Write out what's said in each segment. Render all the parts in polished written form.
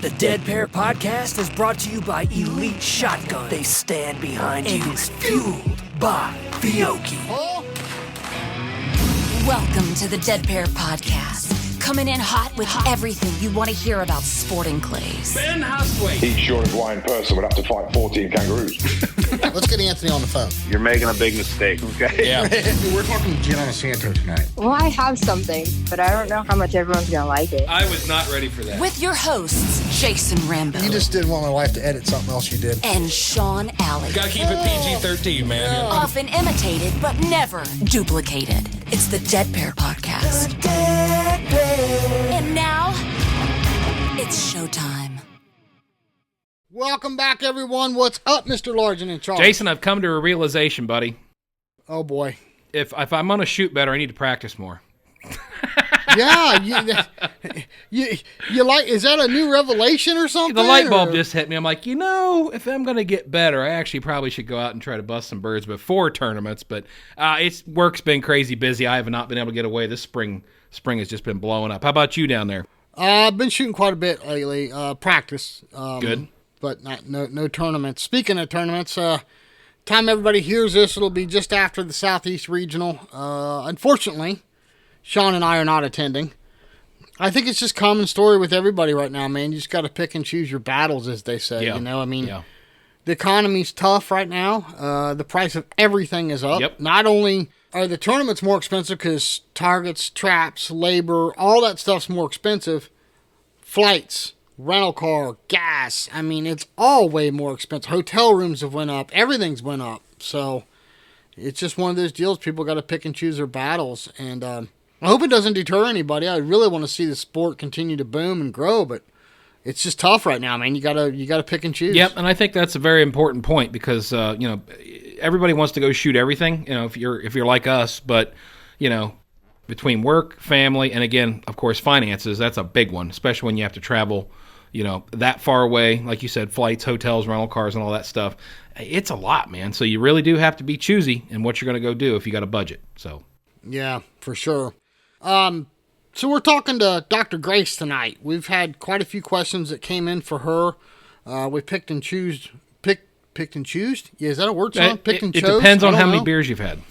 The Dead Pair Podcast is brought to you by Elite Shotgun. They stand behind you. And is fueled by Fiocchi. Welcome to the Dead Pair Podcast. Coming in hot with everything you want to hear about sporting clays. Ben Hustway. Each short and blind person would have to fight 14 kangaroos. Let's get Anthony on the phone. You're making a big mistake, okay? Yeah. We're talking Gianna Santo tonight. Well, I have something, but I don't know how much everyone's going to like it. I was not ready for that. With your hosts, Jason Rambo. You just didn't want my wife to edit something else you did. And Sean Alley. Gotta keep it PG-13, man. Often imitated, but never duplicated. It's the Dead Pair Podcast. The Dead Pair. And now, it's showtime. Welcome back, everyone. What's up, Mr. Large and in charge? Jason, I've come to a realization, buddy. Oh, boy. If I'm going to shoot better, I need to practice more. Yeah. You like, is that a new revelation or something? The light bulb just hit me. I'm like, if I'm going to get better, I actually probably should go out and try to bust some birds before tournaments. But work's been crazy busy. I have not been able to get away. This spring has just been blowing up. How about you down there? I've been shooting quite a bit lately. Practice. Good. But no tournaments. Speaking of tournaments, time everybody hears this, it'll be just after the Southeast Regional. Unfortunately, Sean and I are not attending. I think it's just common story with everybody right now, man. You just got to pick and choose your battles, as they say. Yeah. The economy's tough right now. The price of everything is up. Yep. Not only are the tournaments more expensive because targets, traps, labor, all that stuff's more expensive. Flights, rental car, gas. I mean, it's all way more expensive. Hotel rooms have went up. Everything's went up. So it's just one of those deals. People got to pick and choose their battles. And I hope it doesn't deter anybody. I really want to see the sport continue to boom and grow, but it's just tough right now, man. You gotta pick and choose. Yep, and I think that's a very important point because everybody wants to go shoot everything. If you're like us, but between work, family, and again, of course, finances, that's a big one, especially when you have to travel, that far away. Like you said, flights, hotels, rental cars, and all that stuff. It's a lot, man. So you really do have to be choosy in what you're going to go do if you got a budget. So yeah, for sure. So we're talking to Dr. Grace tonight. We've had quite a few questions that came in for her. We picked and choose. Picked and choose? Yeah, is that a word, Sean? Picked and chose? It depends on how many beers you've had.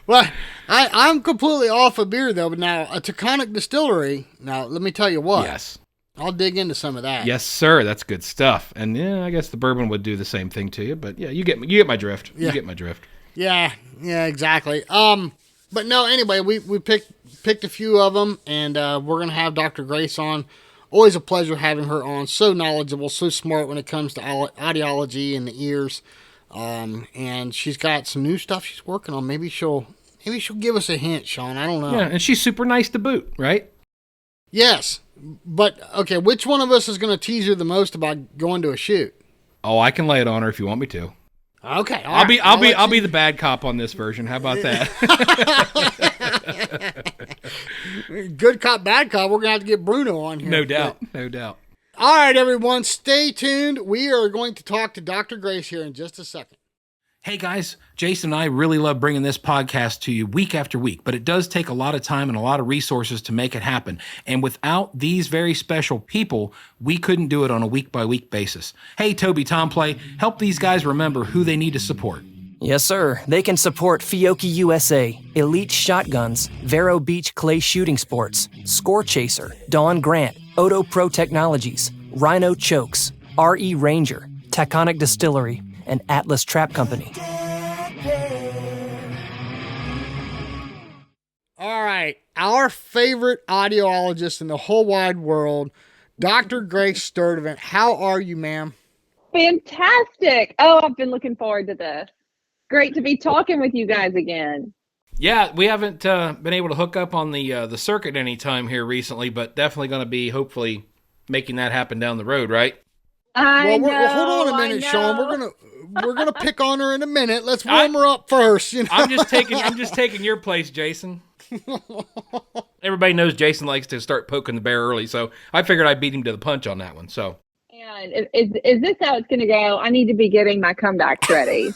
Well, I'm completely off of beer, though. But now, a Taconic distillery. Now, let me tell you what. Yes. I'll dig into some of that. Yes, sir. That's good stuff. And yeah, I guess the bourbon would do the same thing to you. But yeah, you get my drift. Yeah. You get my drift. Yeah, exactly. But no, anyway, we picked a few of them, and we're going to have Dr. Grace on. Always a pleasure having her on. So knowledgeable, so smart when it comes to audiology and the ears. And she's got some new stuff she's working on. Maybe she'll give us a hint, Sean. I don't know. Yeah, and she's super nice to boot, right? Yes. But, okay, which one of us is going to tease her the most about going to a shoot? Oh, I can lay it on her if you want me to. Okay. I'll be the bad cop on this version. How about that? Good cop, bad cop. We're going to have to get Bruno on here. No doubt. All right, everyone. Stay tuned. We are going to talk to Dr. Grace here in just a second. Hey guys, Jason and I really love bringing this podcast to you week after week, but it does take a lot of time and a lot of resources to make it happen. And without these very special people, we couldn't do it on a week-by-week basis. Hey, Toby Tomplay, help these guys remember who they need to support. Yes, sir. They can support Fiocchi USA, Elite Shotguns, Vero Beach Clay Shooting Sports, Score Chaser, Dawn Grant, OtoPro Technologies, Rhino Chokes, RE Ranger, Taconic Distillery, and Atlas Trap Company. All right, our favorite audiologist in the whole wide world, Dr. Grace Sturdivant. How are you, ma'am? Fantastic. Oh, I've been looking forward to this. Great to be talking with you guys again. Yeah, we haven't been able to hook up on the circuit anytime here recently, but definitely going to be hopefully making that happen down the road, right? I know. Hold on a minute, Sean. We're gonna pick on her in a minute. Let's warm her up first. I'm just taking your place, Jason. Everybody knows Jason likes to start poking the bear early, so I figured I'd beat him to the punch on that one. So. And is this how it's going to go? I need to be getting my comebacks ready.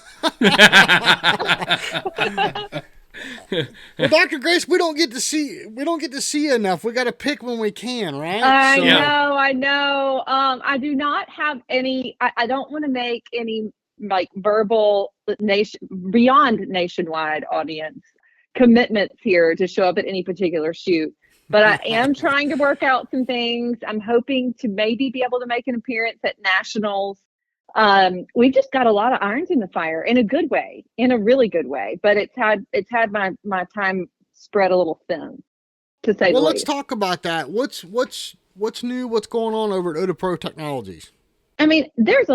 Well, Dr. Grace, we don't get to see you enough. We got to pick when we can, right? I know. I do not have any. I don't want to make any like verbal beyond nationwide audience commitments here to show up at any particular shoot. But I am trying to work out some things. I'm hoping to maybe be able to make an appearance at nationals. We've just got a lot of irons in the fire in a good way, in a really good way. But it's had my time spread a little thin, to say the Well, let's least. talk about that. What's new? What's going on over at OtoPro Technologies? I mean, there's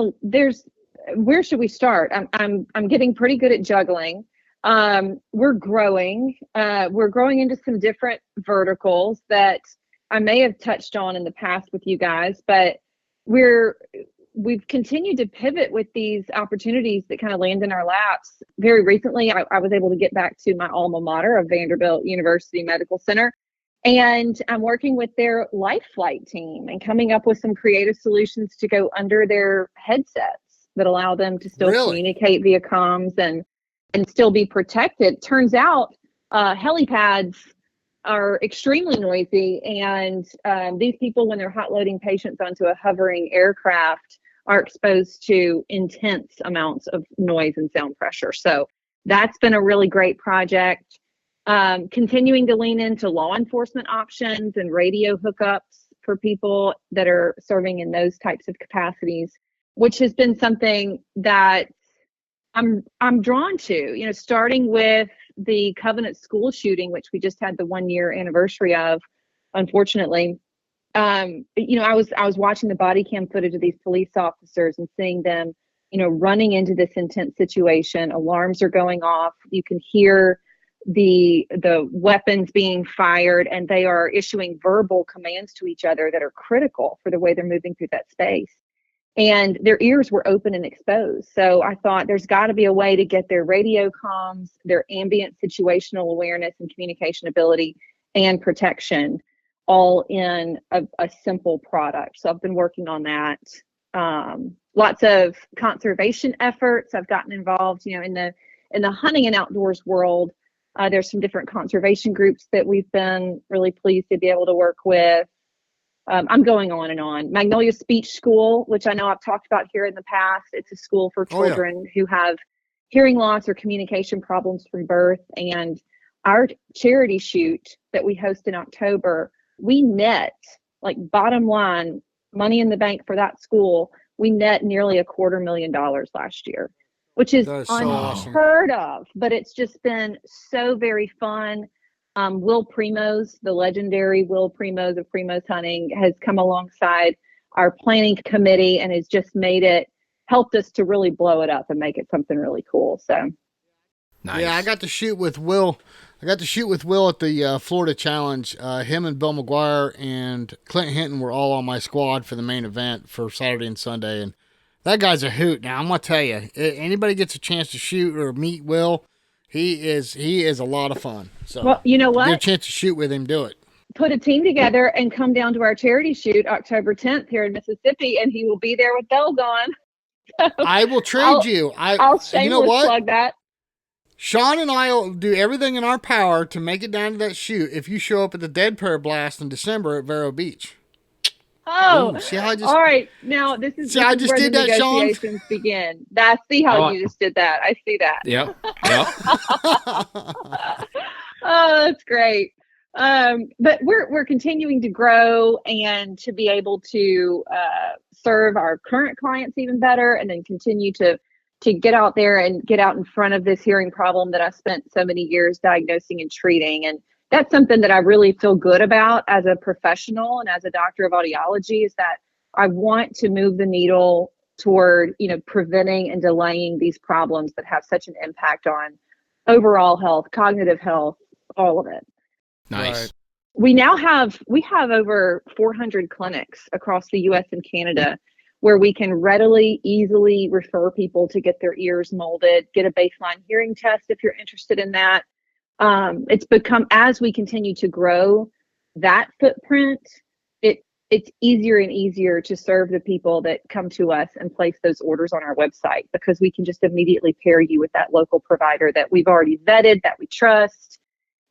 where should we start? I'm getting pretty good at juggling. We're growing into some different verticals that I may have touched on in the past with you guys, but we've continued to pivot with these opportunities that kind of land in our laps. Very recently, I was able to get back to my alma mater of Vanderbilt University Medical Center, and I'm working with their Life Flight team and coming up with some creative solutions to go under their headsets that allow them to still communicate via comms and still be protected. Turns out helipads are extremely noisy, and these people, when they're hot loading patients onto a hovering aircraft, are exposed to intense amounts of noise and sound pressure. So that's been a really great project. Continuing to lean into law enforcement options and radio hookups for people that are serving in those types of capacities, which has been something that I'm drawn to, starting with the Covenant school shooting, which we just had the 1-year anniversary of, unfortunately. I was watching the body cam footage of these police officers and seeing them, running into this intense situation. Alarms are going off. You can hear the weapons being fired, and they are issuing verbal commands to each other that are critical for the way they're moving through that space. And their ears were open and exposed. So I thought there's got to be a way to get their radio comms, their ambient situational awareness and communication ability and protection all in a simple product. So I've been working on that. Lots of conservation efforts. I've gotten involved, in the hunting and outdoors world. There's some different conservation groups that we've been really pleased to be able to work with. I'm going on and on. Magnolia Speech School, which I know I've talked about here in the past. It's a school for children who have hearing loss or communication problems from birth. And our charity shoot that we host in October, we net, like bottom line, money in the bank for that school. We net nearly $250,000 last year, which is unheard of, but it's just been so very fun. Will Primos, the legendary Will Primos of Primos Hunting, has come alongside our planning committee and has just helped us to really blow it up and make it something really cool. So, nice. Yeah, I got to shoot with Will. at the Florida Challenge. Him and Bill McGuire and Clint Hinton were all on my squad for the main event for Saturday and Sunday, and that guy's a hoot. Now, I'm going to tell you, anybody gets a chance to shoot or meet Will, he is a lot of fun. So, well, you know what? Get a chance to shoot with him, do it. Put a team together and come down to our charity shoot October 10th here in Mississippi, and he will be there with bells on. So I will trade you. I'll shameless plug that. Sean and I will do everything in our power to make it down to that shoot if you show up at the Dead Pair Blast in December at Vero Beach. Oh, ooh, see how I just, all right. Now this is I just where did the that, Sean? negotiations begin. See how you just did that. I see that. Yep. Oh, that's great. But we're continuing to grow and to be able to serve our current clients even better, and then continue to get out there and get out in front of this hearing problem that I spent so many years diagnosing and treating. And that's something that I really feel good about as a professional and as a doctor of audiology, is that I want to move the needle toward, preventing and delaying these problems that have such an impact on overall health, cognitive health, all of it. Nice. Right. We have over 400 clinics across the U.S. and Canada where we can readily, easily refer people to get their ears molded, get a baseline hearing test if you're interested in that. It's become, as we continue to grow that footprint, it's easier and easier to serve the people that come to us and place those orders on our website, because we can just immediately pair you with that local provider that we've already vetted, that we trust,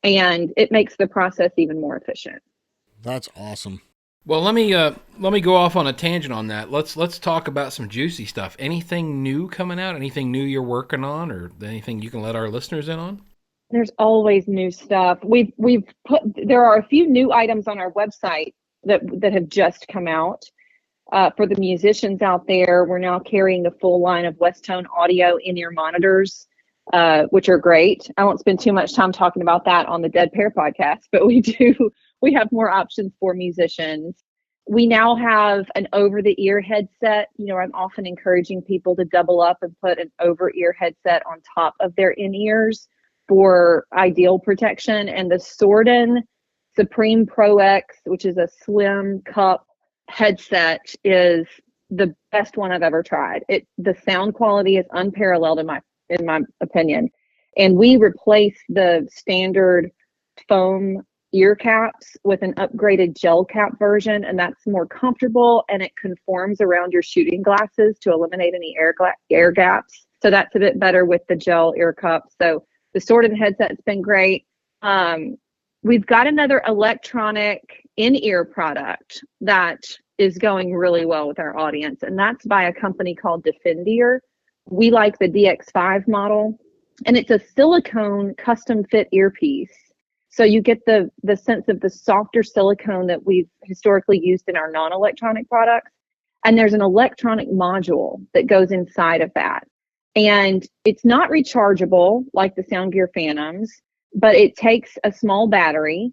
and it makes the process even more efficient. That's awesome. Well, let me go off on a tangent on that. Let's talk about some juicy stuff. Anything new coming out? Anything new you're working on, or anything you can let our listeners in on? There's always new stuff. There are a few new items on our website that have just come out. For the musicians out there, we're now carrying the full line of Westone audio in-ear monitors, which are great. I won't spend too much time talking about that on the Dead Pair podcast, but we have more options for musicians. We now have an over-the-ear headset. I'm often encouraging people to double up and put an over-ear headset on top of their in-ears for ideal protection. And the Sturdivant Supreme Pro X, which is a slim cup headset, is the best one I've ever tried. The sound quality is unparalleled in my opinion. And we replaced the standard foam ear caps with an upgraded gel cap version, and that's more comfortable, and it conforms around your shooting glasses to eliminate any air gaps. So that's a bit better with the gel ear cup. So the Sturdivant headset's been great. We've got another electronic in-ear product that is going really well with our audience, and that's by a company called Defendear. We like the DX5 model, and it's a silicone custom fit earpiece. So you get the sense of the softer silicone that we've historically used in our non-electronic products. And there's an electronic module that goes inside of that. And it's not rechargeable like the Soundgear Phantoms, but it takes a small battery.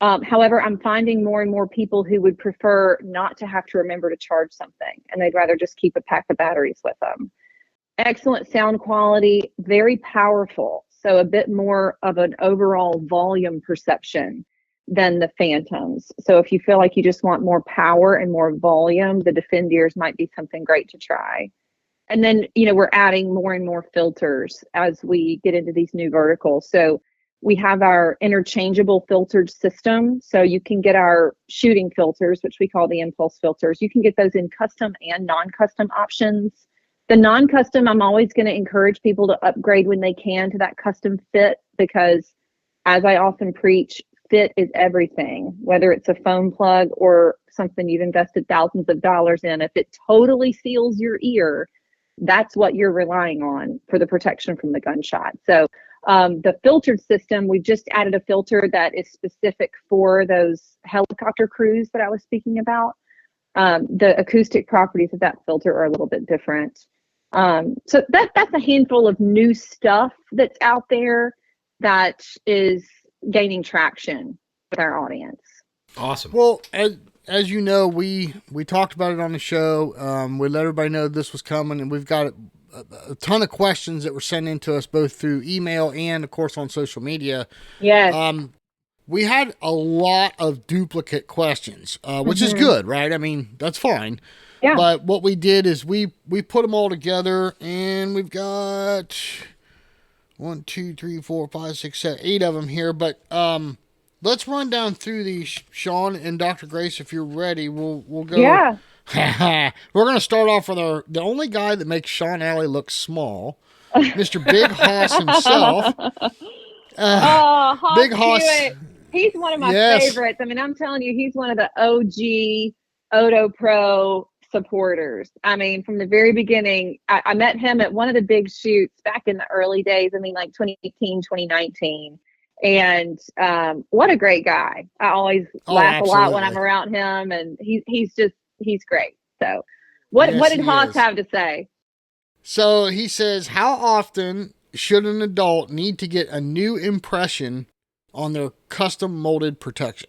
However, I'm finding more and more people who would prefer not to have to remember to charge something, and they'd rather just keep a pack of batteries with them. Excellent sound quality, very powerful. So a bit more of an overall volume perception than the Phantoms. So if you feel like you just want more power and more volume, the Defendears might be something great to try. And then, we're adding more and more filters as we get into these new verticals. So we have our interchangeable filtered system. So you can get our shooting filters, which we call the impulse filters. You can get those in custom and non-custom options. The non-custom, I'm always going to encourage people to upgrade when they can to that custom fit, because as I often preach, fit is everything, whether it's a foam plug or something you've invested thousands of dollars in. If it totally seals your ear, that's what you're relying on for the protection from the gunshot. So the filtered system, we've just added a filter that is specific for those helicopter crews that I was speaking about. The acoustic properties of that filter are a little bit different. So that's a handful of new stuff that's out there that is gaining traction with our audience. Awesome. Well, as you know, we talked about it on the show. We let everybody know this was coming, and we've got a ton of questions that were sent in to us both through email and, of course, on social media. Yes. We had a lot of duplicate questions, which is good, right? I mean, that's fine. Yeah. But what we did is we put them all together, and we've got 1, 2, 3, 4, 5, 6, 7, 8 of them here. But let's run down through these, Sean and Dr. Grace, if you're ready. We'll go. Yeah. We're going to start off with the only guy that makes Sean Alley look small, Mr. Big Hoss himself. Hoss Big Hoss. Hewitt. He's one of my favorites. I mean, I'm telling you, he's one of the OG OtoPro supporters. I mean, from the very beginning, I met him at one of the big shoots back in the early days. I mean, like 2018, 2019. And what a great guy. I always laugh a lot when I'm around him, and he's great. So what did Hoss have to say? So he says, how often should an adult need to get a new impression on their custom molded protection?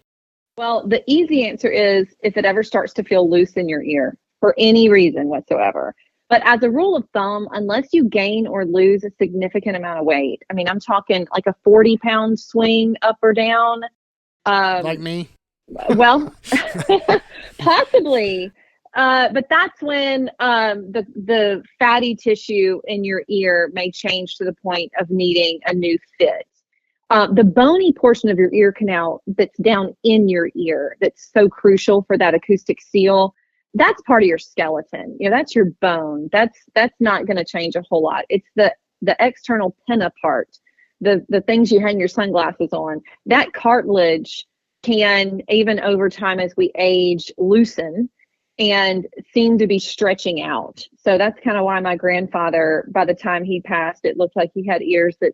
Well, the easy answer is if it ever starts to feel loose in your ear for any reason whatsoever. But as a rule of thumb, unless you gain or lose a significant amount of weight, I mean, I'm talking like a 40-pound swing up or down. Like me? Well, possibly. But that's when the fatty tissue in your ear may change to the point of needing a new fit. The bony portion of your ear canal that's down in your ear, that's so crucial for that acoustic seal, that's part of your skeleton. That's your bone. That's not going to change a whole lot. It's the external pinna part, the things you hang your sunglasses on. That cartilage can, even over time as we age, loosen and seem to be stretching out. So that's kind of why my grandfather, by the time he passed, it looked like he had ears that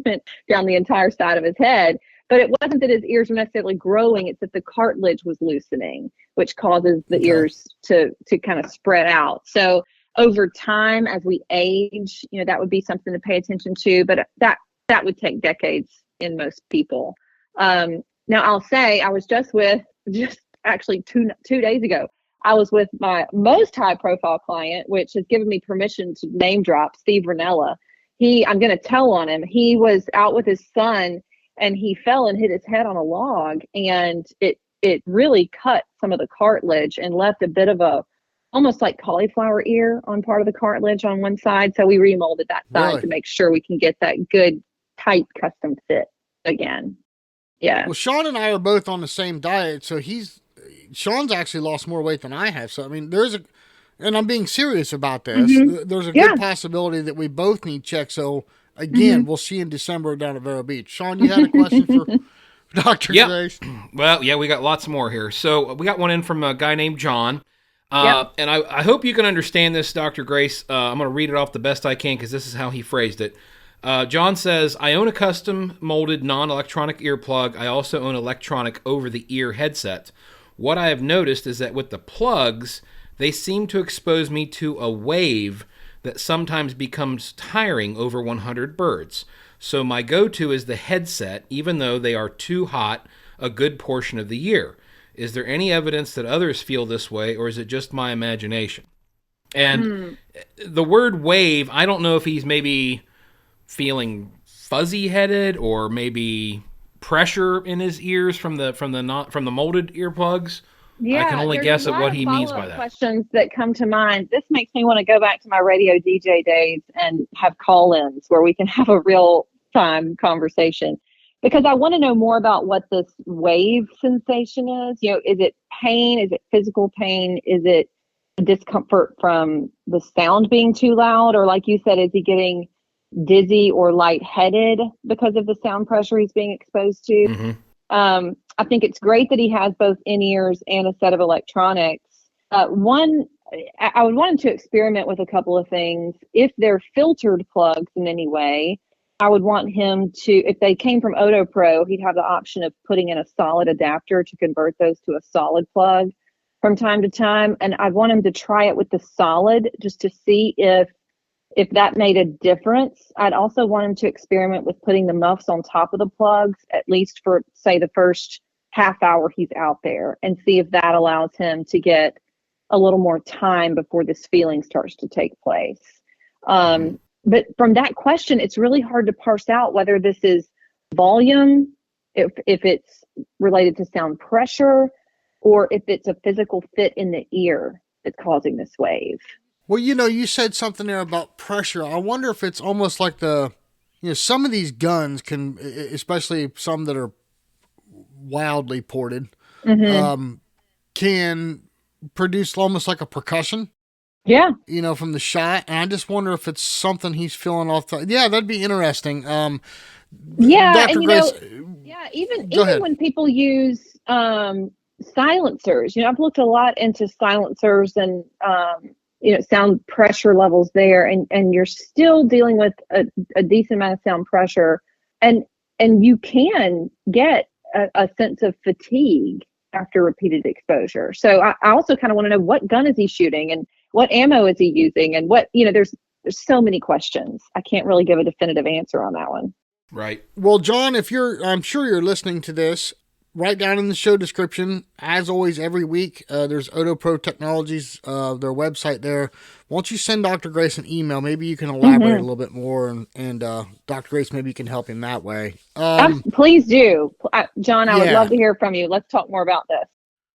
went down the entire side of his head. But it wasn't that his ears were necessarily growing, it's that the cartilage was loosening, which causes the ears to kind of spread out. So over time, as we age, that would be something to pay attention to, but that would take decades in most people. Now I'll say I was just actually two days ago, I was with my most high profile client, which has given me permission to name drop, Steve Ranella. I'm going to tell on him. He was out with his son and he fell and hit his head on a log, and it really cut some of the cartilage and left a bit of almost like cauliflower ear on part of the cartilage on one side. So we remolded that side to make sure we can get that good, tight custom fit again. Yeah. Well, Sean and I are both on the same diet, so Sean's actually lost more weight than I have. So, I mean, and I'm being serious about this. Mm-hmm. There's a good possibility that we both need checks. So, again, we'll see you in December down at Vero Beach. Sean, you had a question for Dr. Grace? Well, yeah, we got lots more here. So, we got one in from a guy named John. And I hope you can understand this, Dr. Grace. I'm going to read it off the best I can because this is how he phrased it. John says, I own a custom molded non-electronic earplug. I also own electronic over-the-ear headset. What I have noticed is that with the plugs, they seem to expose me to a wave that sometimes becomes tiring over 100 birds. So my go-to is the headset, even though they are too hot a good portion of the year. Is there any evidence that others feel this way, or is it just my imagination? And the word wave, I don't know if he's maybe feeling fuzzy-headed or maybe pressure in his ears from the molded earplugs. Yeah, I can only guess at what he means by that. Questions that come to mind. This makes me want to go back to my radio DJ days and have call-ins where we can have a real-time conversation, because I want to know more about what this wave sensation is. Is it pain? Is it physical pain? Is it discomfort from the sound being too loud? Or like you said, is he getting dizzy or lightheaded because of the sound pressure he's being exposed to? Mm-hmm. I think it's great that he has both in-ears and a set of electronics. I would want him to experiment with a couple of things. If they're filtered plugs in any way, I would want him to, if they came from OtoPro, he'd have the option of putting in a solid adapter to convert those to a solid plug from time to time. And I'd want him to try it with the solid just to see if that made a difference. I'd also want him to experiment with putting the muffs on top of the plugs, at least for, say, the first half hour he's out there, and see if that allows him to get a little more time before this feeling starts to take place. But from that question, it's really hard to parse out whether this is volume, if it's related to sound pressure, or if it's a physical fit in the ear that's causing this wave. Well, you said something there about pressure. I wonder if it's almost like some of these guns can, especially some that are wildly ported, can produce almost like a percussion. Yeah. From the shot. And I just wonder if it's something he's feeling off. Yeah, that'd be interesting. Yeah. Dr. And, Grace, even ahead. when people use silencers, I've looked a lot into silencers and, sound pressure levels there, and you're still dealing with a decent amount of sound pressure. And you can get a sense of fatigue after repeated exposure. So I also kind of want to know, what gun is he shooting and what ammo is he using, and what, there's so many questions. I can't really give a definitive answer on that one. Right. Well, John, I'm sure you're listening to this, right down in the show description, as always, every week, there's OtoPro Technologies, their website there. Won't you send Dr. Grace an email? Maybe you can elaborate a little bit more, and Dr. Grace, maybe you can help him that way. Please do. John, I would love to hear from you. Let's talk more about this.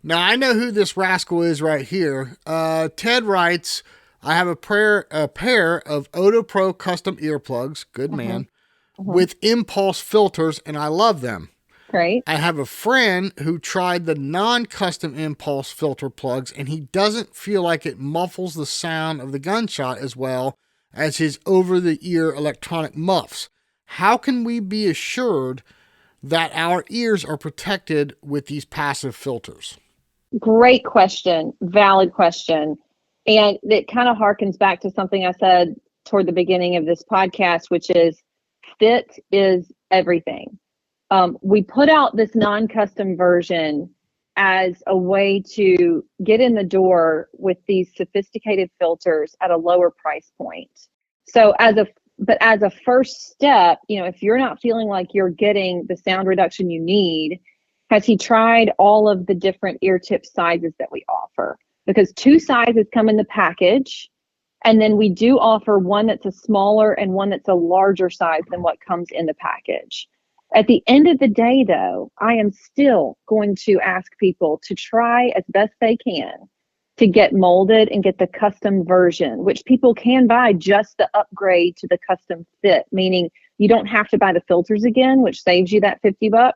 Now, I know who this rascal is right here. Ted writes, I have a pair of OtoPro custom earplugs. Good man. with impulse filters, and I love them. Great. I have a friend who tried the non-custom impulse filter plugs, and he doesn't feel like it muffles the sound of the gunshot as well as his over-the-ear electronic muffs. How can we be assured that our ears are protected with these passive filters? Great question. Valid question. And it kind of harkens back to something I said toward the beginning of this podcast, which is fit is everything. We put out this non-custom version as a way to get in the door with these sophisticated filters at a lower price point. So as a first step, if you're not feeling like you're getting the sound reduction you need, has he tried all of the different ear tip sizes that we offer? Because 2 sizes come in the package, and then we do offer one that's a smaller and one that's a larger size than what comes in the package. At the end of the day, though, I am still going to ask people to try as best they can to get molded and get the custom version, which people can buy just the upgrade to the custom fit, meaning you don't have to buy the filters again, which saves you that $50.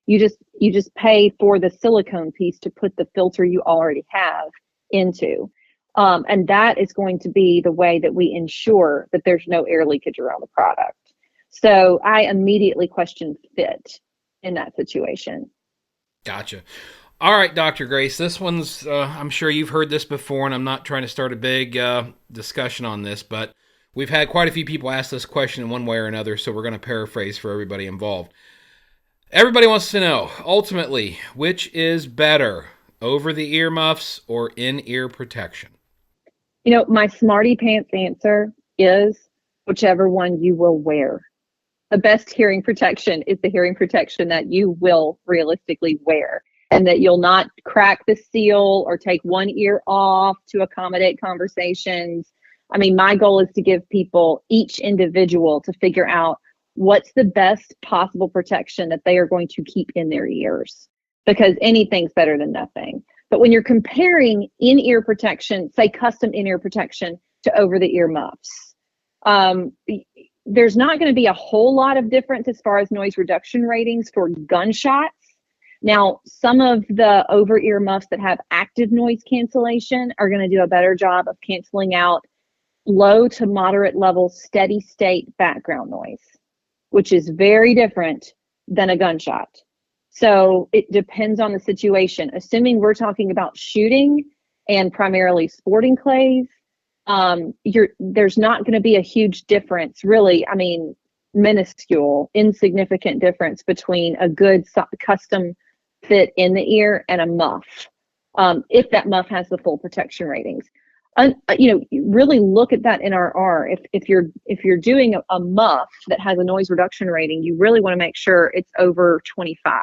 You just pay for the silicone piece to put the filter you already have into. And that is going to be the way that we ensure that there's no air leakage around the product. So I immediately question fit in that situation. Gotcha. All right, Dr. Grace, this one's, I'm sure you've heard this before, and I'm not trying to start a big discussion on this, but we've had quite a few people ask this question in one way or another, so we're going to paraphrase for everybody involved. Everybody wants to know, ultimately, which is better, over-the-ear muffs or in-ear protection? My smarty pants answer is whichever one you will wear. The best hearing protection is the hearing protection that you will realistically wear, and that you'll not crack the seal or take one ear off to accommodate conversations. I mean, my goal is to give people, each individual, to figure out what's the best possible protection that they are going to keep in their ears, because anything's better than nothing. But when you're comparing in-ear protection, say custom in-ear protection, to over-the-ear muffs, there's not going to be a whole lot of difference as far as noise reduction ratings for gunshots. Now, some of the over-ear muffs that have active noise cancellation are going to do a better job of canceling out low to moderate level steady state background noise, which is very different than a gunshot. So it depends on the situation. Assuming we're talking about shooting and primarily sporting clays, there's not going to be a huge difference, really. I mean, minuscule, insignificant difference between a good custom fit in the ear and a muff, if that muff has the full protection ratings. Really look at that NRR. If you're doing a muff that has a noise reduction rating, you really want to make sure it's over 25.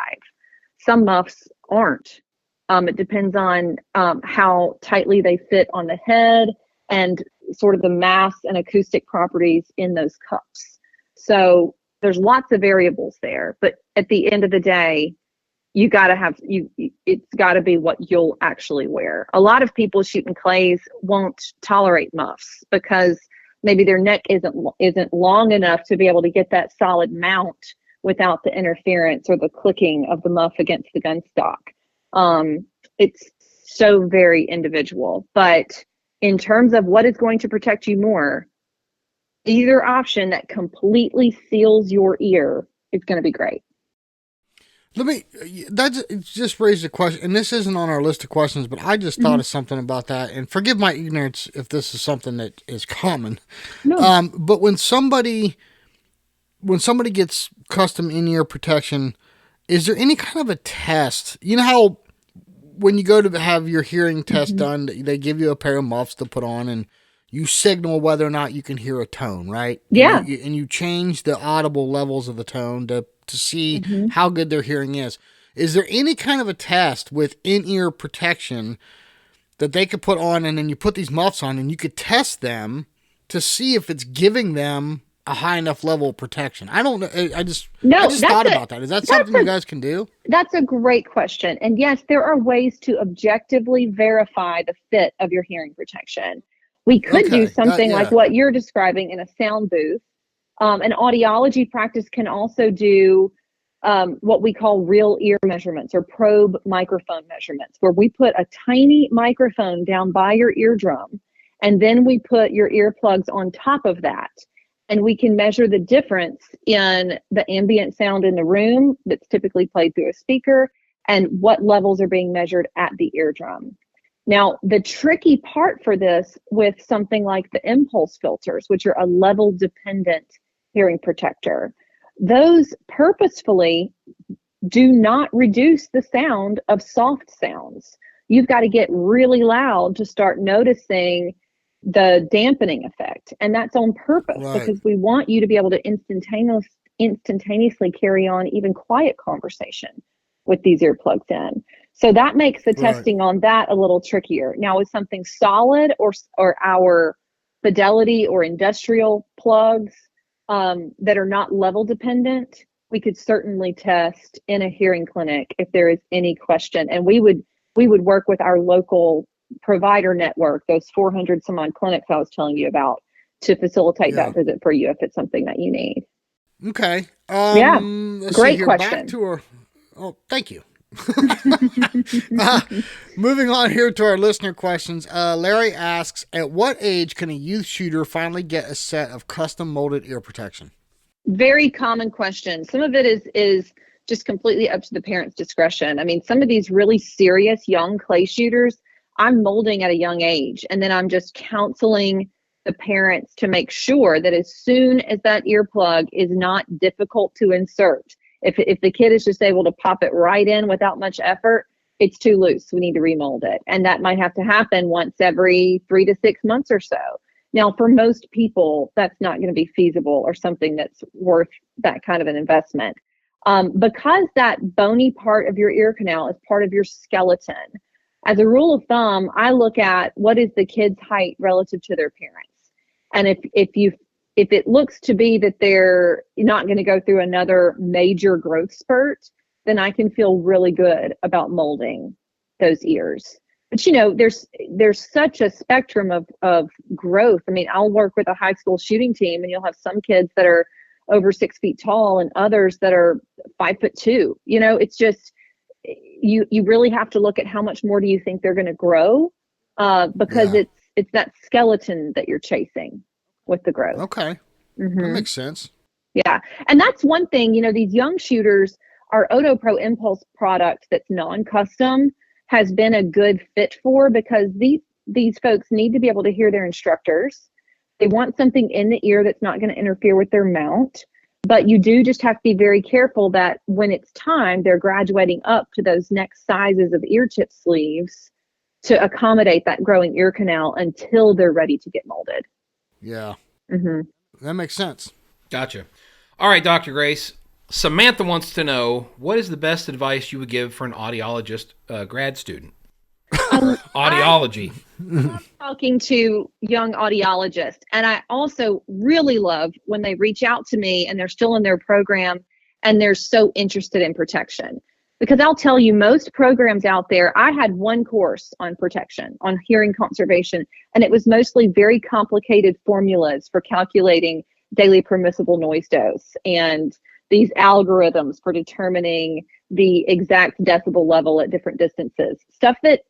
Some muffs aren't. It depends on how tightly they fit on the head and sort of the mass and acoustic properties in those cups. So there's lots of variables there, but at the end of the day, you gotta have it's gotta be what you'll actually wear. A lot of people shooting clays won't tolerate muffs because maybe their neck isn't long enough to be able to get that solid mount without the interference or the clicking of the muff against the gun stock. It's so very individual, but in terms of what is going to protect you more, either option that completely seals your ear is going to be great. That just raised a question, and this isn't on our list of questions, but I just thought of something about that, and forgive my ignorance if this is something that is common. No. But when somebody gets custom in-ear protection, is there any kind of a test? You know how when you go to have your hearing test done, they give you a pair of muffs to put on, and you signal whether or not you can hear a tone, right? Yeah. And you change the audible levels of the tone to see how good their hearing is. Is there any kind of a test with in-ear protection that they could put on, and then you put these muffs on, and you could test them to see if it's giving them a high enough level of protection? I don't know. I just thought about that. Is that something you guys can do? That's a great question. And yes, there are ways to objectively verify the fit of your hearing protection. We could do something like what you're describing in a sound booth, An audiology practice can also do what we call real ear measurements or probe microphone measurements, where we put a tiny microphone down by your eardrum, and then we put your earplugs on top of that. And we can measure the difference in the ambient sound in the room that's typically played through a speaker and what levels are being measured at the eardrum. Now, the tricky part for this with something like the impulse filters, which are a level dependent hearing protector, those purposefully do not reduce the sound of soft sounds. You've got to get really loud to start noticing the dampening effect. And that's on purpose, because we want you to be able to instantaneously carry on even quiet conversation with these earplugs in. So that makes the testing on that a little trickier. Now, with something solid or our Fidelity or industrial plugs that are not level dependent, we could certainly test in a hearing clinic if there is any question. And we would work with our local provider network, those 400 some odd clinics I was telling you about, to facilitate that visit for you if it's something that you need. Okay. Let's great question. Thank you. Moving on here to our listener questions. Larry asks, at what age can a youth shooter finally get a set of custom molded ear protection? Very common question. Some of it is just completely up to the parent's discretion. I mean, some of these really serious young clay shooters, I'm molding at a young age, and then I'm just counseling the parents to make sure that as soon as that earplug is not difficult to insert, if the kid is just able to pop it right in without much effort, it's too loose. We need to remold it. And that might have to happen once every 3 to 6 months or so. Now, for most people, that's not going to be feasible or something that's worth that kind of an investment. Because that bony part of your ear canal is part of your skeleton, as a rule of thumb, I look at what is the kid's height relative to their parents. And if it looks to be that they're not going to go through another major growth spurt, then I can feel really good about molding those ears. But, you know, there's such a spectrum of growth. I mean, I'll work with a high school shooting team, and you'll have some kids that are over 6 feet tall and others that are 5'2". You know, it's just, you really have to look at how much more do you think they're going to grow, because it's that skeleton that you're chasing with the growth. Okay. Mm-hmm. That makes sense. Yeah. And that's one thing, you know, these young shooters, our OtoPro Impulse product that's non-custom has been a good fit for, because these folks need to be able to hear their instructors. They want something in the ear that's not going to interfere with their mount. But you do just have to be very careful that when it's time, they're graduating up to those next sizes of ear tip sleeves to accommodate that growing ear canal until they're ready to get molded. Yeah. Mm-hmm. That makes sense. Gotcha. All right, Dr. Grace. Samantha wants to know, what is the best advice you would give for an audiologist grad student? Audiology. I'm talking to young audiologists, and I also really love when they reach out to me and they're still in their program and they're so interested in protection. Because I'll tell you, most programs out there, I had one course on protection, on hearing conservation, and it was mostly very complicated formulas for calculating daily permissible noise dose and these algorithms for determining the exact decibel level at different distances. Stuff that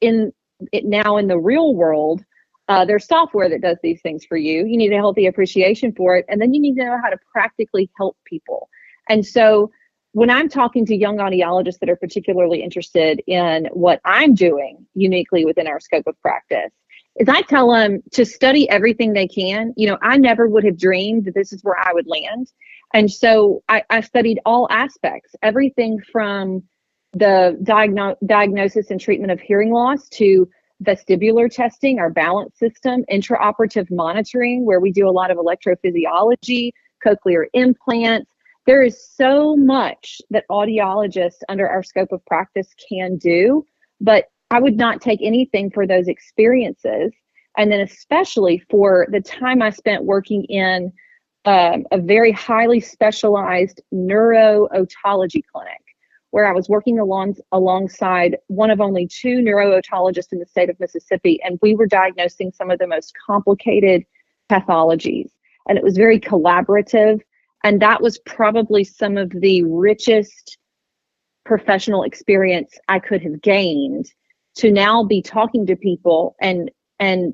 now in the real world, there's software that does these things for you. You need a healthy appreciation for it, and then you need to know how to practically help people. And so when I'm talking to young audiologists that are particularly interested in what I'm doing uniquely within our scope of practice, is I tell them to study everything they can. You know, I never would have dreamed that this is where I would land. And so I studied all aspects, everything from the diagnosis and treatment of hearing loss to vestibular testing, our balance system, intraoperative monitoring, where we do a lot of electrophysiology, cochlear implants. There is so much that audiologists under our scope of practice can do, but I would not take anything for those experiences. And then especially for the time I spent working in a very highly specialized neuro-otology clinic, where I was working alongside one of only 2 neuro-otologists in the state of Mississippi, and we were diagnosing some of the most complicated pathologies. And it was very collaborative. And that was probably some of the richest professional experience I could have gained, to now be talking to people, and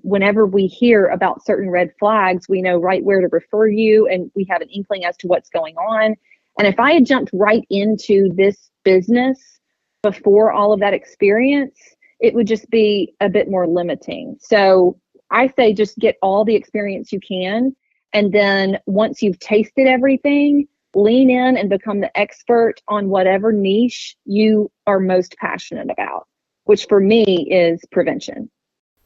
whenever we hear about certain red flags, we know right where to refer you, and we have an inkling as to what's going on. And if I had jumped right into this business before all of that experience, it would just be a bit more limiting. So I say just get all the experience you can. And then once you've tasted everything, lean in and become the expert on whatever niche you are most passionate about, which for me is prevention.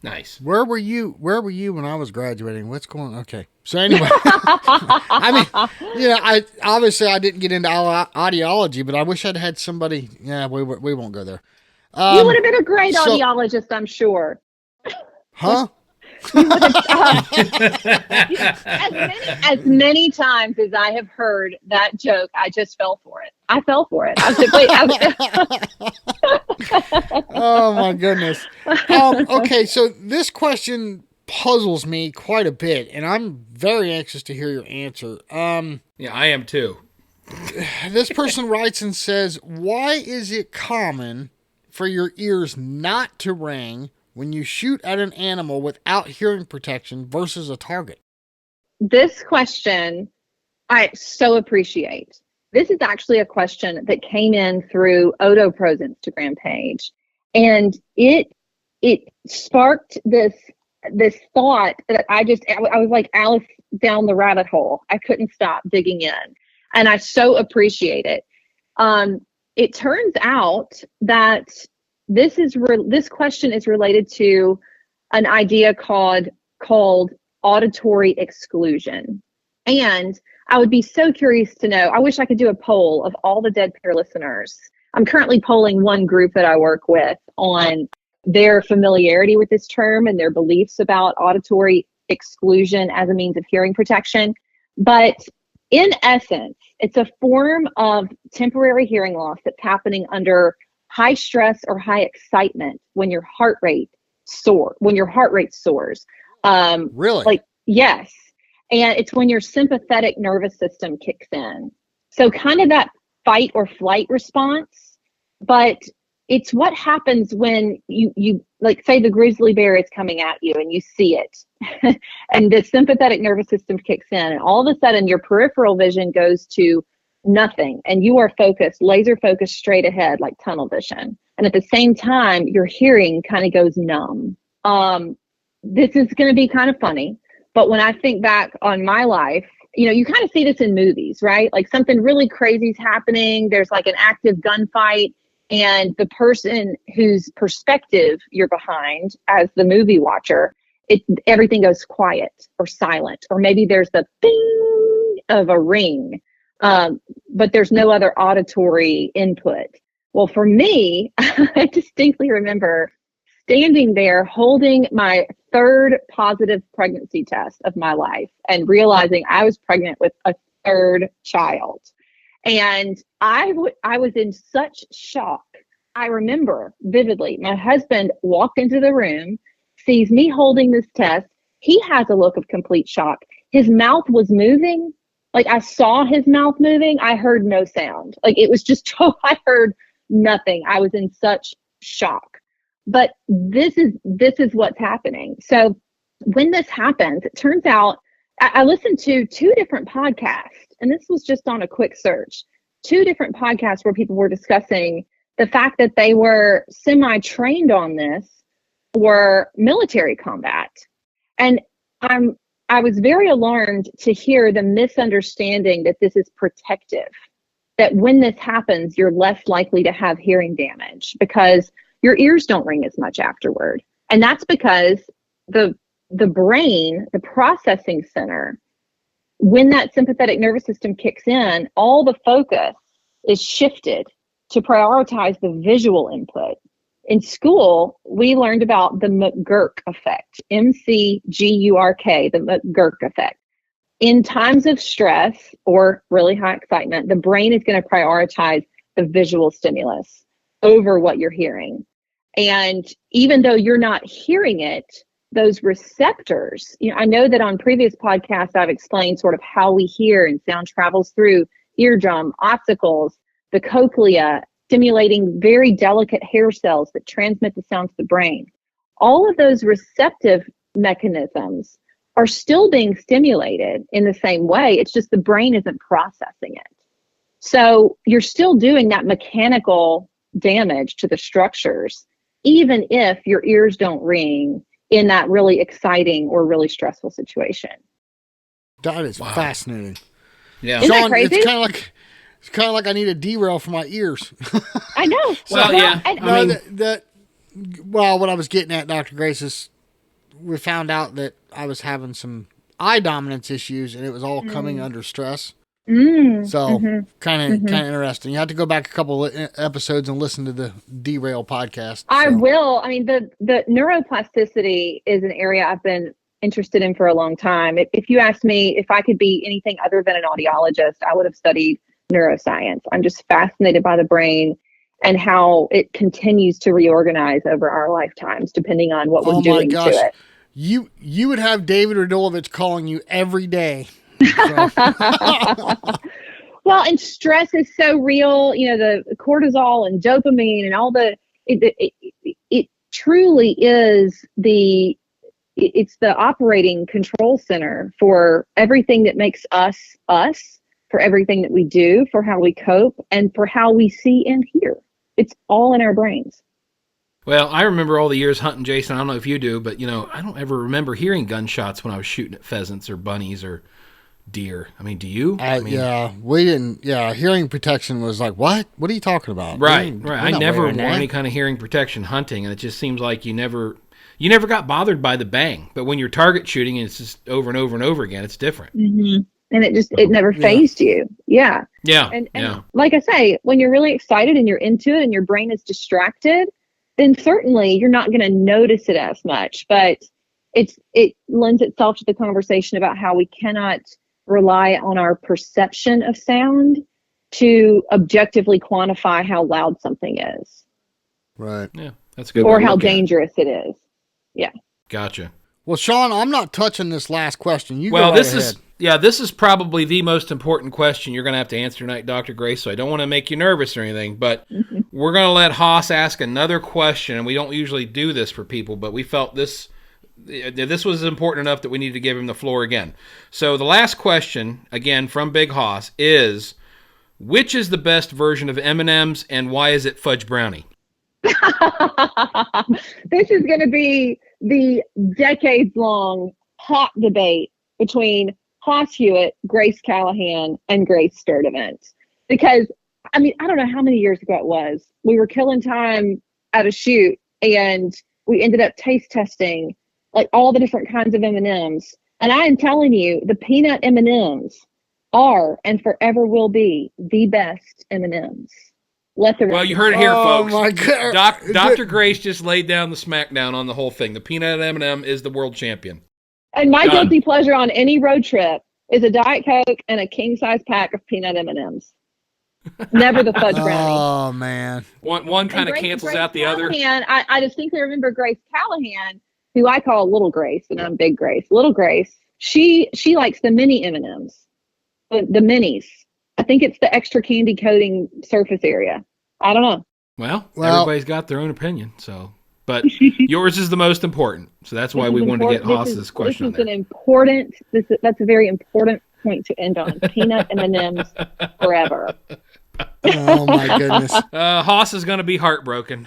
Nice. Where were you when I was graduating? What's going on? Okay. So anyway, I mean, I didn't get into audiology, but I wish I'd had somebody. Yeah, we won't go there. You would have been a great audiologist, I'm sure. Huh? You would have, as many times as I have heard that joke, I just fell for it. I fell for it. I said, wait. Oh my goodness. Okay, so this question puzzles me quite a bit, and I'm very anxious to hear your answer. Yeah, I am too. This person writes and says, why is it common for your ears not to ring when you shoot at an animal without hearing protection versus a target? This question, I so appreciate. This is actually a question that came in through OtoPro's Instagram page, and it sparked this thought that I was like Alice down the rabbit hole. I couldn't stop digging in, and I so appreciate it. It turns out that this question is related to an idea called auditory exclusion. And I would be so curious to know, I wish I could do a poll of all the Dead Pair listeners. I'm currently polling one group that I work with on their familiarity with this term and their beliefs about auditory exclusion as a means of hearing protection. But in essence, it's a form of temporary hearing loss that's happening under high stress or high excitement when your heart rate soars. Really? Yes. And it's when your sympathetic nervous system kicks in. So kind of that fight or flight response, but it's what happens when you like, say the grizzly bear is coming at you and you see it and the sympathetic nervous system kicks in, and all of a sudden your peripheral vision goes to nothing, and you are laser focused straight ahead, like tunnel vision. And at the same time, your hearing kind of goes numb. This is going to be kind of funny, but when I think back on my life, you kind of see this in movies, right? Like something really crazy is happening. There's like an active gunfight, and the person whose perspective you're behind as the movie watcher, everything goes quiet or silent, or maybe there's the bing of a ring. But there's no other auditory input. Well, for me, I distinctly remember standing there holding my third positive pregnancy test of my life and realizing I was pregnant with a third child. And I was in such shock. I remember vividly, my husband walked into the room, sees me holding this test. He has a look of complete shock. His mouth was moving. Like I saw his mouth moving. I heard no sound. Like it was just, I heard nothing. I was in such shock. But this is what's happening. So when this happens, it turns out I listened to 2 different podcasts, and this was just on a quick search, 2 different podcasts where people were discussing the fact that they were semi-trained on this for military combat. And I was very alarmed to hear the misunderstanding that this is protective, that when this happens, you're less likely to have hearing damage because your ears don't ring as much afterward. And that's because the brain, the processing center, when that sympathetic nervous system kicks in, all the focus is shifted to prioritize the visual input. In school, we learned about the McGurk effect, McGurk, the McGurk effect. In times of stress or really high excitement, the brain is going to prioritize the visual stimulus over what you're hearing. And even though you're not hearing it, those receptors, I know that on previous podcasts, I've explained sort of how we hear and sound travels through eardrum, ossicles, the cochlea, stimulating very delicate hair cells that transmit the sound to the brain. All of those receptive mechanisms are still being stimulated in the same way. It's just the brain isn't processing it. So you're still doing that mechanical damage to the structures, even if your ears don't ring in that really exciting or really stressful situation. That is fascinating. Yeah. Isn't that Sean, crazy? it's kind of like I need a derail for my ears. I know. Well, yeah. What I was getting at, Dr. Grace, is we found out that I was having some eye dominance issues, and it was all coming under stress. So kind of interesting. You have to go back a couple of episodes and listen to the Derail podcast. I will. I mean, the neuroplasticity is an area I've been interested in for a long time. If you asked me if I could be anything other than an audiologist, I would have studied neuroscience. I'm just fascinated by the brain and how it continues to reorganize over our lifetimes, depending on what we're doing to it. You would have David Radulovich calling you every day. Well, and stress is so real, the cortisol and dopamine and all it truly is it's the operating control center for everything that makes us, for everything that we do, for how we cope, and for how we see and hear. It's all in our brains. Well, I remember all the years hunting, Jason. I don't know if you do, but, I don't ever remember hearing gunshots when I was shooting at pheasants or bunnies or deer. I mean, do you? Yeah, we didn't. Yeah, hearing protection was like, what? What are you talking about? Right. I never wore any kind of hearing protection hunting, and it just seems like you never got bothered by the bang. But when you're target shooting, and it's just over and over and over again, it's different. Mm-hmm. And it never phased you. Yeah. Yeah. And like I say, when you're really excited and you're into it and your brain is distracted, then certainly you're not going to notice it as much. But it lends itself to the conversation about how we cannot rely on our perception of sound to objectively quantify how loud something is. Right. Yeah, that's a good. Or how dangerous it is. Yeah. Gotcha. Well, Sean, I'm not touching this last question. This is probably the most important question you're going to have to answer tonight, Dr. Grace, so I don't want to make you nervous or anything, but we're going to let Haas ask another question, and we don't usually do this for people, but we felt this was important enough that we need to give him the floor again. So the last question, again, from Big Haas, is which is the best version of M&M's, and why is it fudge brownie? This is going to be the decades-long hot debate between Haas Hewitt, Grace Callahan, and Grace Sturdivant. Because, I don't know how many years ago it was. We were killing time at a shoot, and we ended up taste testing like all the different kinds of M&Ms. And I am telling you, the peanut M&Ms are and forever will be the best M&Ms. Well, you heard it here, folks. Oh, my God. Dr. Grace just laid down the smackdown on the whole thing. The peanut M&M is the world champion. And my guilty pleasure on any road trip is a Diet Coke and a king-size pack of peanut M&Ms. Never the fudge brownie. Oh, man. One kind of cancels out the other. I distinctly remember Grace Callahan, who I call Little Grace, and I'm Big Grace. Little Grace, she likes the mini M&Ms, the minis. I think it's the extra candy coating surface area. I don't know. Well, everybody's got their own opinion, so. But yours is the most important, so that's why we wanted to get Haas's question. That's a very important point to end on. Peanut M&Ms forever. Oh my goodness. Haas is going to be heartbroken.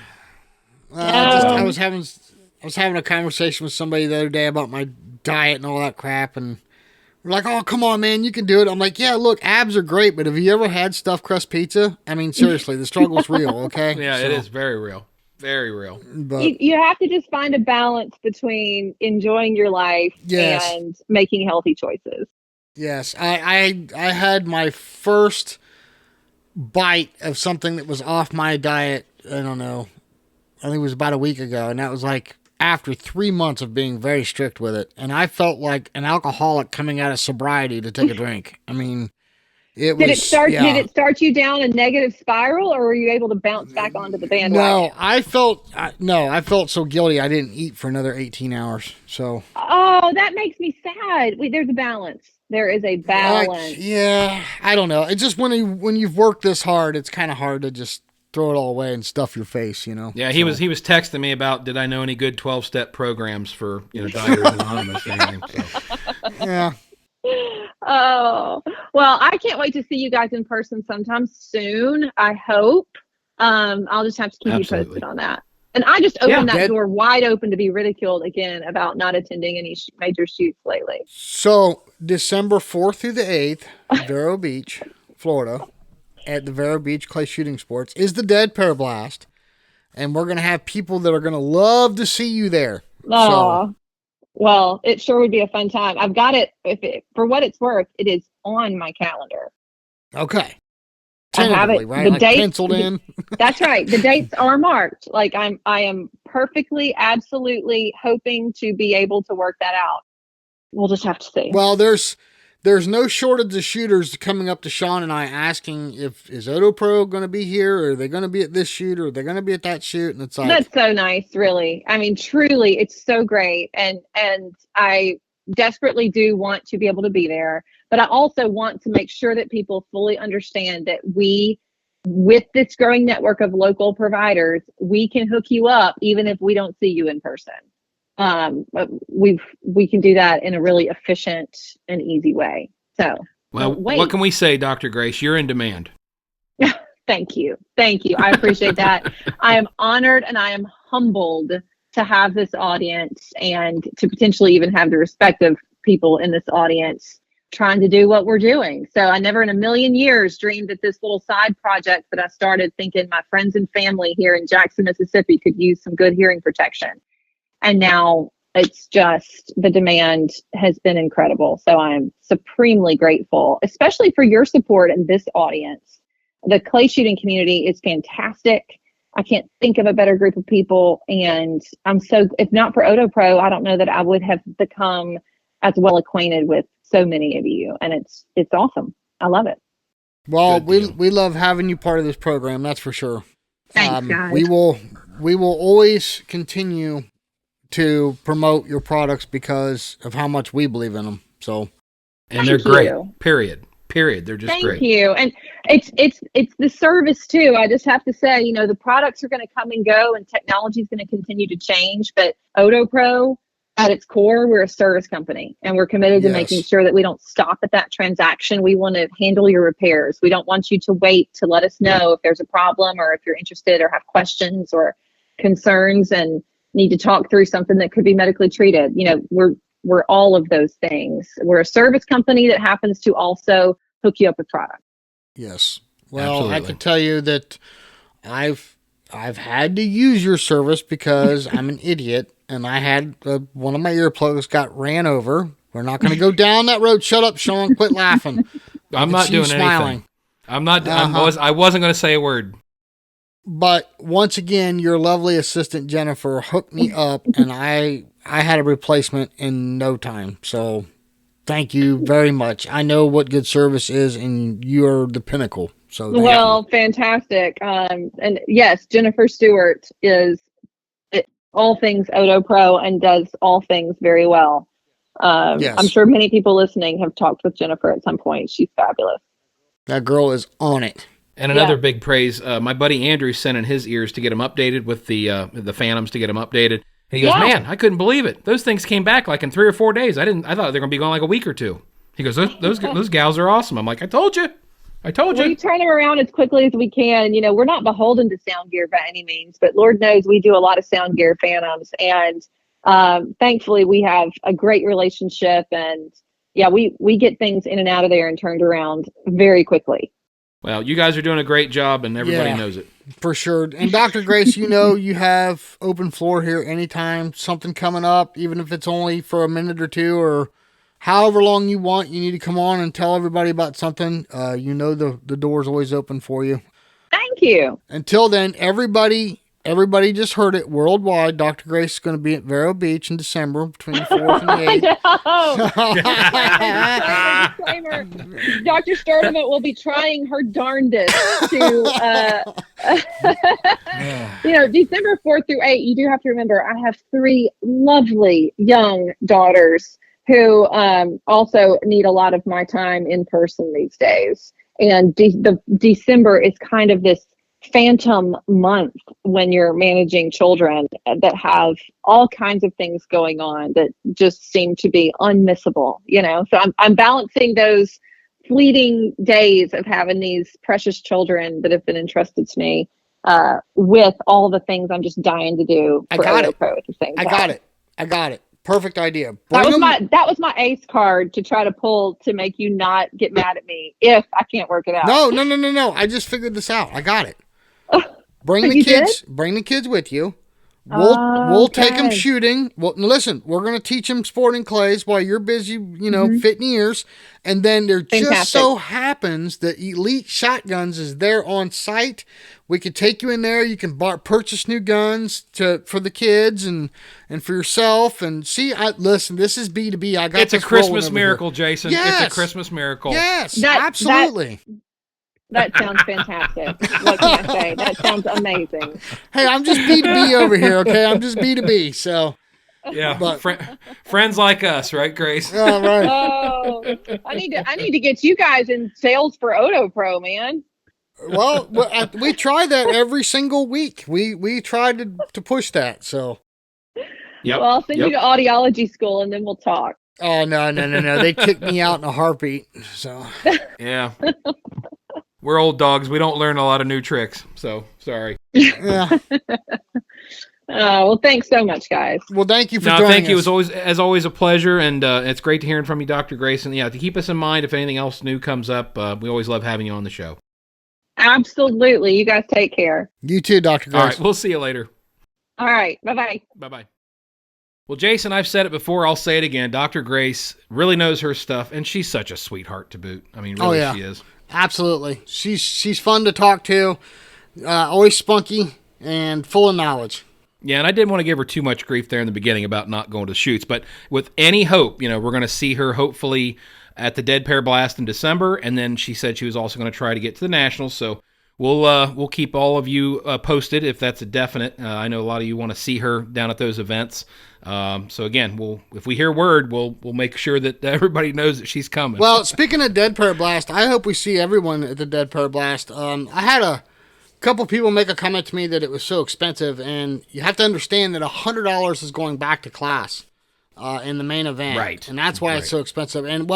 I was having a conversation with somebody the other day about my diet and all that crap, and we're like, "Oh, come on, man, you can do it." I'm like, "Yeah, look, abs are great, but have you ever had stuffed crust pizza? I mean, seriously, the struggle's real, okay?" Yeah, it is very real. Very real. But you have to just find a balance between enjoying your life and making healthy choices. Yes, I had my first bite of something that was off my diet. I don't know. I think it was about a week ago, and that was like after 3 months of being very strict with it, and I felt like an alcoholic coming out of sobriety to take a drink. I mean, Did it start you down a negative spiral, or were you able to bounce back onto the bandwagon? No, I felt so guilty I didn't eat for another 18 hours. So. Oh, that makes me sad. There's a balance. There is a balance. Yeah, I don't know. It's just when you've worked this hard, it's kind of hard to just throw it all away and stuff your face, you know. Yeah, he was texting me about, did I know any good 12-step programs for, Dieters Anonymous or anything. So. Yeah. Oh, well, I can't wait to see you guys in person sometime soon, I hope. I'll just have to keep you posted on that. And I just opened that door wide open to be ridiculed again about not attending any major shoots lately. So, December 4th through the 8th, Vero Beach, Florida, at the Vero Beach Clay Shooting Sports, is the Dead Pair Blast. And we're going to have people that are going to love to see you there. Oh, well, it sure would be a fun time. I've got it, for what it's worth, it is on my calendar. Okay. I have it, right? the date penciled in. That's right. The dates are marked. Like I am perfectly, absolutely hoping to be able to work that out. We'll just have to see. Well, there's no shortage of shooters coming up to Sean and I asking is OtoPro going to be here, or are they going to be at this shoot, or are they going to be at that shoot? And it's like, that's so nice, really. I mean, truly, it's so great, and I desperately do want to be able to be there, but I also want to make sure that people fully understand that we, with this growing network of local providers, we can hook you up even if we don't see you in person. We can do that in a really efficient and easy way. So, well, what can we say, Dr. Grace? You're in demand. Thank you. I appreciate that. I am honored and I am humbled to have this audience and to potentially even have the respective people in this audience trying to do what we're doing. So I never in a million years dreamed that this little side project that I started thinking my friends and family here in Jackson, Mississippi could use some good hearing protection. And now it's just, the demand has been incredible. So I'm supremely grateful, especially for your support in this audience. The clay shooting community is fantastic. I can't think of a better group of people. And if not for OtoPro, I don't know that I would have become as well acquainted with so many of you. And it's awesome. I love it. Well, we love having you part of this program. That's for sure. Thanks, guys. We will always continue to promote your products because of how much we believe in them. So, and they're great. Period. They're just great. Thank you. And it's the service too. I just have to say, the products are going to come and go and technology is going to continue to change, but OtoPro at its core, we're a service company and we're committed to making sure that we don't stop at that transaction. We want to handle your repairs. We don't want you to wait to let us know if there's a problem or if you're interested or have questions or concerns and need to talk through something that could be medically treated. We're all of those things. We're a service company that happens to also hook you up with product. Yes. Well, absolutely. I can tell you that I've had to use your service because I'm an idiot and I had one of my earplugs got ran over. We're not going to go down that road. Shut up, Sean. Quit laughing. I'm not doing anything. I'm not. I wasn't going to say a word. But once again, your lovely assistant Jennifer hooked me up, and I had a replacement in no time. So thank you very much. I know what good service is, and you're the pinnacle. So fantastic. And yes, Jennifer Stewart is all things OtoPro and does all things very well. Yes. I'm sure many people listening have talked with Jennifer at some point. She's fabulous. That girl is on it. And another big praise, my buddy Andrew sent in his ears to get them updated with the Phantoms to get them updated. And he goes, man, I couldn't believe it. Those things came back like in 3 or 4 days. I thought they were going to be gone like a week or two. He goes, those gals are awesome. I'm like, I told you. We turn them around as quickly as we can. We're not beholden to sound gear by any means, but Lord knows we do a lot of sound gear Phantoms. And thankfully we have a great relationship. And we get things in and out of there and turned around very quickly. Well, you guys are doing a great job, and everybody knows it. For sure. And Dr. Grace, you have open floor here anytime, something coming up, even if it's only for a minute or two or however long you want, you need to come on and tell everybody about something. The door's always open for you. Thank you. Until then, everybody everybody just heard it worldwide. Dr. Grace is going to be at Vero Beach in December between the 4th and the 8th. Disclaimer. Dr. Sturdivant will be trying her darndest to, December 4th through 8th, you do have to remember, I have 3 lovely young daughters who also need a lot of my time in person these days. And December is kind of this phantom month when you're managing children that have all kinds of things going on that just seem to be unmissable, So I'm balancing those fleeting days of having these precious children that have been entrusted to me with all the things I'm just dying to do for OtoPro at the same time. I got it. Perfect idea. That was my ace card to try to pull to make you not get mad at me if I can't work it out. No. I just figured this out. I got it. Bring the kids with you. We'll take them shooting. Well, listen, we're going to teach them sporting clays while you're busy, fitting ears. And then there just so happens that Elite Shotguns is there on site. We could take you in there. You can purchase new guns for the kids and for yourself. And see, listen, this is B2B. It's a Christmas miracle, Jason. Yes. It's a Christmas miracle. Yes, absolutely. That sounds fantastic. What can I say? That sounds amazing. Hey, I'm just B2B over here, okay? I'm just B2B, so. Yeah, but friends like us, right, Grace? Oh, right. Oh, I need to get you guys in sales for OtoPro, man. Well, we try that every single week. We try to push that, so. Yep. Well, I'll send you to audiology school, and then we'll talk. Oh, no. They kicked me out in a heartbeat, so. Yeah. We're old dogs. We don't learn a lot of new tricks, so sorry. Yeah. Well, thanks so much, guys. Well, thank you for joining us. Thank you. It was always a pleasure, and it's great to hearing from you, Dr. Grace. And to keep us in mind if anything else new comes up, we always love having you on the show. Absolutely. You guys take care. You too, Dr. Grace. All right. We'll see you later. All right. Bye-bye. Bye-bye. Well, Jason, I've said it before. I'll say it again. Dr. Grace really knows her stuff, and she's such a sweetheart to boot. I mean, really, she is. Absolutely. She's fun to talk to, always spunky, and full of knowledge. Yeah, and I didn't want to give her too much grief there in the beginning about not going to shoots, but with any hope, we're going to see her hopefully at the Dead Pear Blast in December, and then she said she was also going to try to get to the Nationals, so we'll keep all of you posted if that's a definite. I know a lot of you want to see her down at those events. So again, if we hear word, we'll make sure that everybody knows that she's coming. Well, speaking of Dead Pear Blast, I hope we see everyone at the Dead Pear Blast. I had a couple people make a comment to me that it was so expensive, and you have to understand that $100 is going back to class in the main event, right? And that's why it's so expensive. And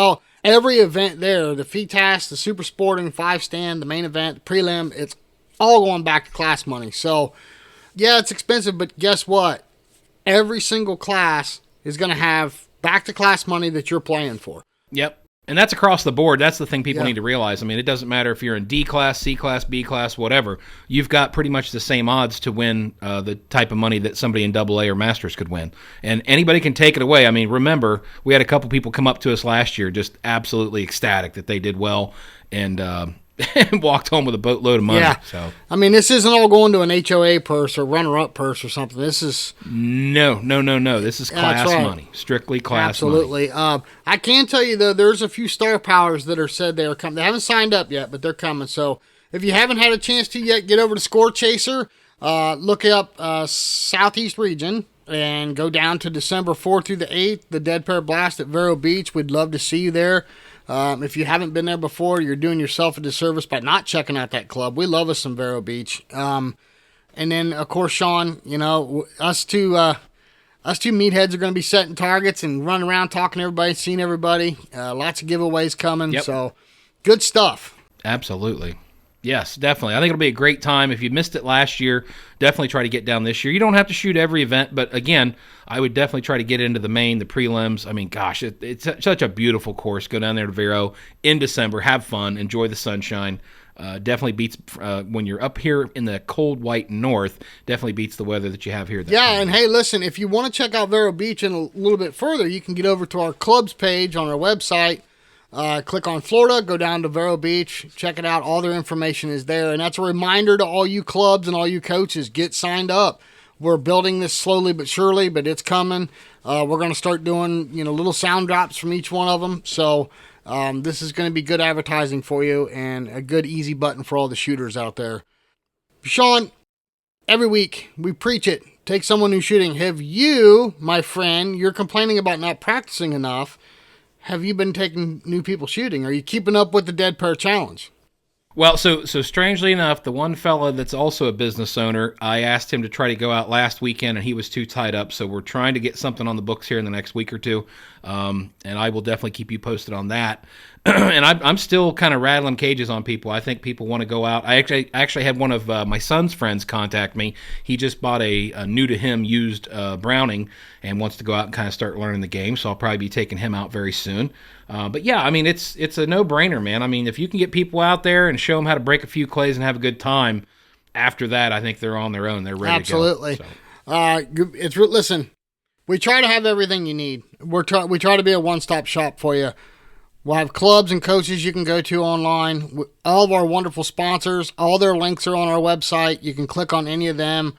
every event there, the FETAS, the Super Sporting, 5-stand, the main event, the prelim, it's all going back to class money. So yeah, it's expensive, but guess what? Every single class is going to have back to class money that you're playing for. Yep. And that's across the board. That's the thing people need to realize. I mean, it doesn't matter if you're in D class, C class, B class, whatever. You've got pretty much the same odds to win the type of money that somebody in AA or Masters could win. And anybody can take it away. I mean, remember, we had a couple people come up to us last year just absolutely ecstatic that they did well and walked home with a boatload of money. Yeah. So I mean, this isn't all going to an HOA purse or runner-up purse or something. This is... No. This is class money. Strictly class money. Absolutely. I can tell you, though, there's a few star powers that are said they are coming. They haven't signed up yet, but they're coming. So if you haven't had a chance to yet, get over to Score Chaser, look up Southeast Region, and go down to December 4th through the 8th, the Dead Pear Blast at Vero Beach. We'd love to see you there. If you haven't been there before, you're doing yourself a disservice by not checking out that club. We love us some Vero Beach. And then, of course, Sean, us two meatheads are going to be setting targets and running around talking to everybody, seeing everybody. Lots of giveaways coming. Yep. So, good stuff. Absolutely. Yes, definitely. I think it'll be a great time. If you missed it last year, definitely try to get down this year. You don't have to shoot every event, but again, I would definitely try to get into the main, the prelims. I mean, gosh, it's such a beautiful course. Go down there to Vero in December, have fun, enjoy the sunshine. Definitely beats when you're up here in the cold white north. Definitely beats the weather that you have here. And hey, listen, if you want to check out Vero Beach in a little bit further, you can get over to our clubs page on our website. Click on Florida, go down to Vero Beach, check it out. All their information is there. And that's a reminder to all you clubs and all you coaches, get signed up. We're building this slowly but surely, but it's coming. We're going to start doing, little sound drops from each one of them. So this is going to be good advertising for you and a good easy button for all the shooters out there. Sean, every week we preach it. Take someone who's shooting. Have you, my friend, you're complaining about not practicing enough. Have you been taking new people shooting? Are you keeping up with the Dead Pair Challenge? Well, so strangely enough, the one fella that's also a business owner, I asked him to try to go out last weekend, and he was too tied up. So we're trying to get something on the books here in the next week or two, and I will definitely keep you posted on that. And I'm still kind of rattling cages on people. I think people want to go out. I actually had one of my son's friends contact me. He just bought a new to him used Browning and wants to go out and kind of start learning the game. So I'll probably be taking him out very soon. But yeah, I mean, it's a no-brainer, man. I mean, if you can get people out there and show them how to break a few clays and have a good time, after that, I think they're on their own. They're ready Absolutely. to go. So. Listen, we try to have everything you need. We try to be a one-stop shop for you. We'll have clubs and coaches you can go to online. All of our wonderful sponsors, all their links are on our website. You can click on any of them.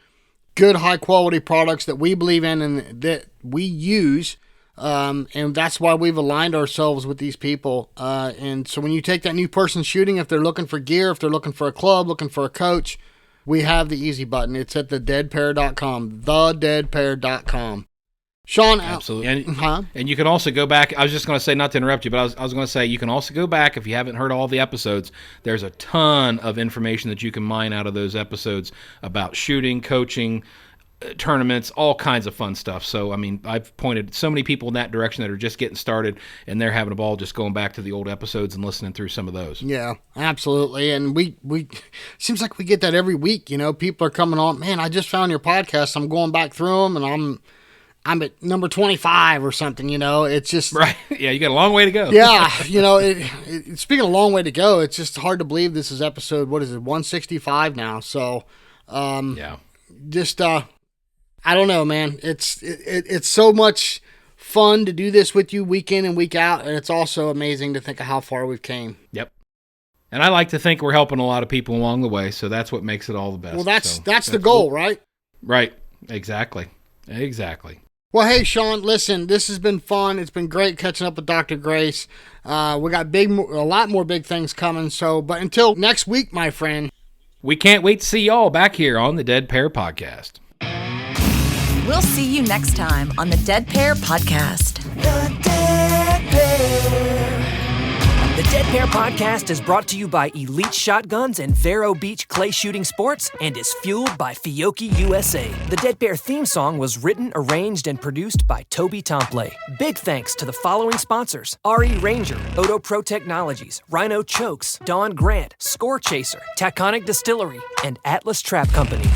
Good, high-quality products that we believe in and that we use. And that's why we've aligned ourselves with these people. And so when you take that new person shooting, if they're looking for gear, if they're looking for a club, looking for a coach, we have the easy button. It's at thedeadpair.com, thedeadpair.com. Sean, absolutely. And you can also go back. I was just going to say, not to interrupt you, but I was going to say you can also go back if you haven't heard all the episodes. There's a ton of information that you can mine out of those episodes about shooting, coaching, tournaments, all kinds of fun stuff. So, I mean, I've pointed so many people in that direction that are just getting started, and they're having a ball just going back to the old episodes and listening through some of those. Yeah, absolutely. And we seems like we get that every week. People are coming on. Man, I just found your podcast. I'm going back through them, and I'm at number 25 or something. It's just right. Yeah, you got a long way to go. Yeah, speaking of a long way to go, it's just hard to believe this is episode. What is it? 165 now. So, yeah, just I don't know, man. It's so much fun to do this with you week in and week out, and it's also amazing to think of how far we've came. Yep. And I like to think we're helping a lot of people along the way, so that's what makes it all the best. Well, that's the goal, right? Right. Exactly. Well, hey, Sean, listen, this has been fun. It's been great catching up with Dr. Grace. We got a lot more big things coming. But until next week, my friend. We can't wait to see y'all back here on the Dead Pair Podcast. We'll see you next time on the Dead Pair Podcast. The Dead Pair. The Dead Pair Podcast is brought to you by Elite Shotguns and Vero Beach Clay Shooting Sports and is fueled by Fiocchi USA. The Dead Pair theme song was written, arranged, and produced by Toby Tomplay. Big thanks to the following sponsors: RE Ranger, OtoPro Technologies, Rhino Chokes, Dawn Grant, Score Chaser, Taconic Distillery, and Atlas Trap Company.